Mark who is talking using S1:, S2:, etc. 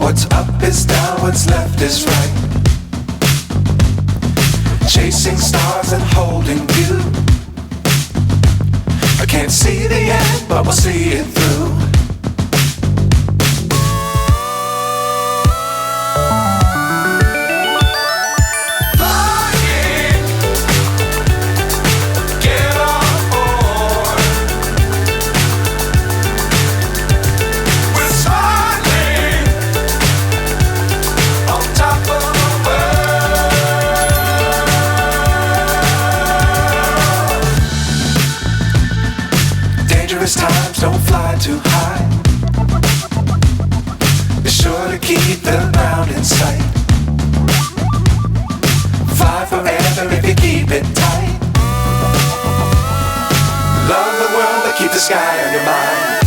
S1: What's up is down, what's left is right. Chasing stars and holding you. I can't see the end, but we'll see it through. Times don't fly too high. Be sure to keep the ground in sight. Fly forever if you keep it tight. Love the world but keep the sky on your mind.